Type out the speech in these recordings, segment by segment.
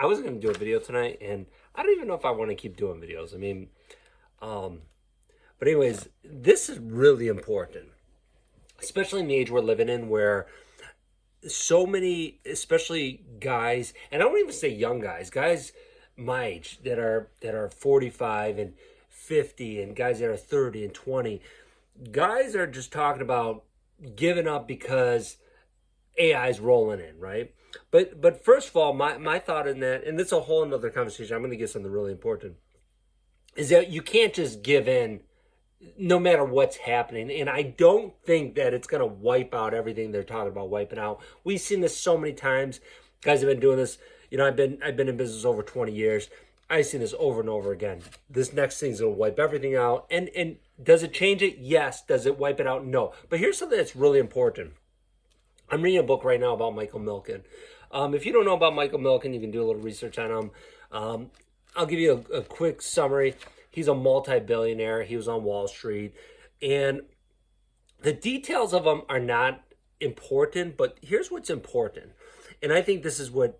I was going to do a video tonight, and I don't even know if I want to keep doing videos. I mean, but anyways, this is really important, especially in the age we're living in where so many, especially guys, and I don't even say young guys, guys my age that are 45 and 50 and guys that are 30 and 20, guys are just talking about giving up because AI's rolling in, right? But first of all, my thought in that, and this is a whole another conversation, I'm going to get something really important, is that you can't just give in no matter what's happening. And I don't think that it's going to wipe out everything they're talking about wiping out. We've seen this so many times. Guys have been doing this. You know, I've been in business over 20 years. I've seen this over and over again. This next thing's going to wipe everything out. And does it change it? Yes. Does it wipe it out? No. But here's something that's really important. I'm reading a book right now about Michael Milken. If you don't know about Michael Milken, you can do a little research on him. I'll give you a quick summary. He's a multi-billionaire. He was on Wall Street. And the details of him are not important, but here's what's important. And I think this is what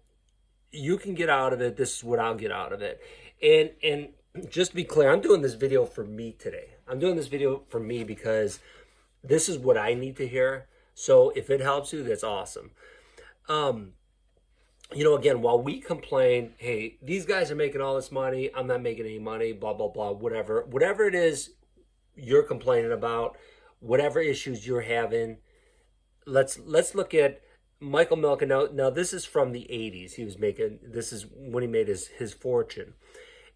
you can get out of it. This is what I'll get out of it. And just to be clear, I'm doing this video for me today. I'm doing this video for me because this is what I need to hear. So if it helps you, that's awesome. You know, again, while we complain, hey, these guys are making all this money, I'm not making any money, blah, blah, blah, whatever it is you're complaining about, whatever issues you're having, let's look at Michael Milken. Now this is from the 80s. This is when he made his fortune,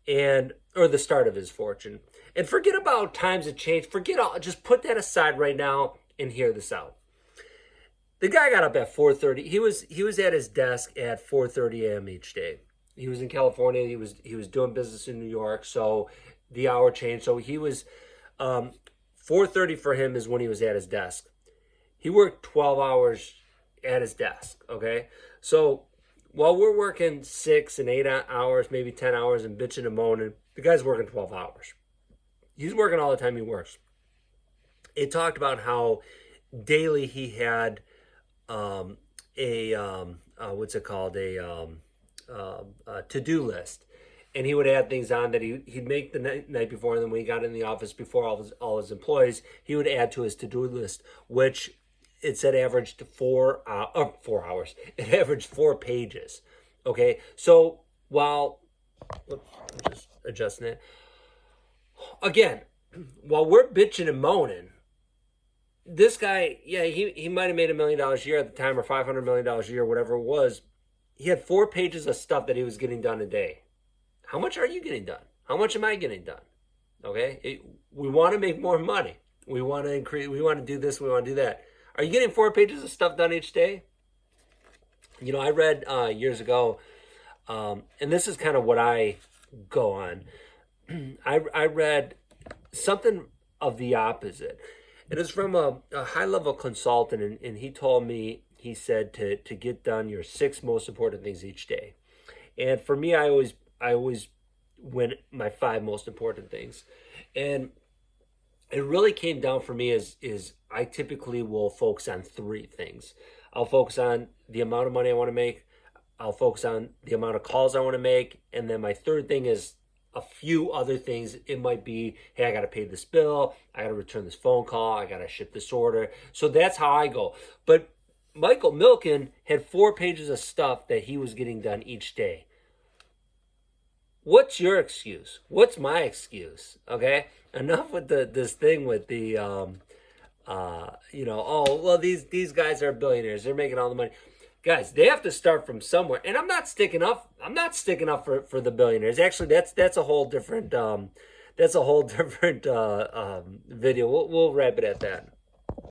or the start of his fortune. And forget about times that change. Forget all, just put that aside right now and hear this out. The guy got up at 4:30. He was at his desk at 4:30 a.m. each day. He was in California. He was doing business in New York, so the hour changed. So he was 4:30 for him is when he was at his desk. He worked 12 hours at his desk. Okay, so while we're working 6 and 8 hours, maybe 10 hours, and bitching and moaning, the guy's working 12 hours. He's working all the time he works. It talked about how daily he had what's it called, a to-do list, and he would add things on that he'd make the night before, and then when he got in the office before all his employees, he would add to his to-do list, which it said averaged 4 hours. It averaged 4 pages. Okay, so while I'm just adjusting it again, while we're bitching and moaning, this guy, yeah, he might have made $1 million a year at the time, or $500 million a year, whatever it was. He had 4 pages of stuff that he was getting done a day. How much are you getting done? How much am I getting done? Okay, we want to make more money. We want to increase. We want to do this. We want to do that. Are you getting 4 pages of stuff done each day? You know, I read years ago, and this is kind of what I go on. I read something of the opposite. It is from a high-level consultant, and he told me, he said to get done your 6 most important things each day. And for me, I always went my 5 most important things. And it really came down for me is I typically will focus on 3 things. I'll focus on the amount of money I want to make. I'll focus on the amount of calls I want to make. And then my 3rd thing is a few other things. It might be, hey, I got to pay this bill. I got to return this phone call. I got to ship this order. So that's how I go. But Michael Milken had 4 pages of stuff that he was getting done each day. What's your excuse? What's my excuse? Okay, enough with this thing with the, you know, oh, well, these guys are billionaires. They're making all the money. Guys, they have to start from somewhere, and I'm not sticking up for the billionaires. Actually, that's a whole different video. We'll wrap it at that.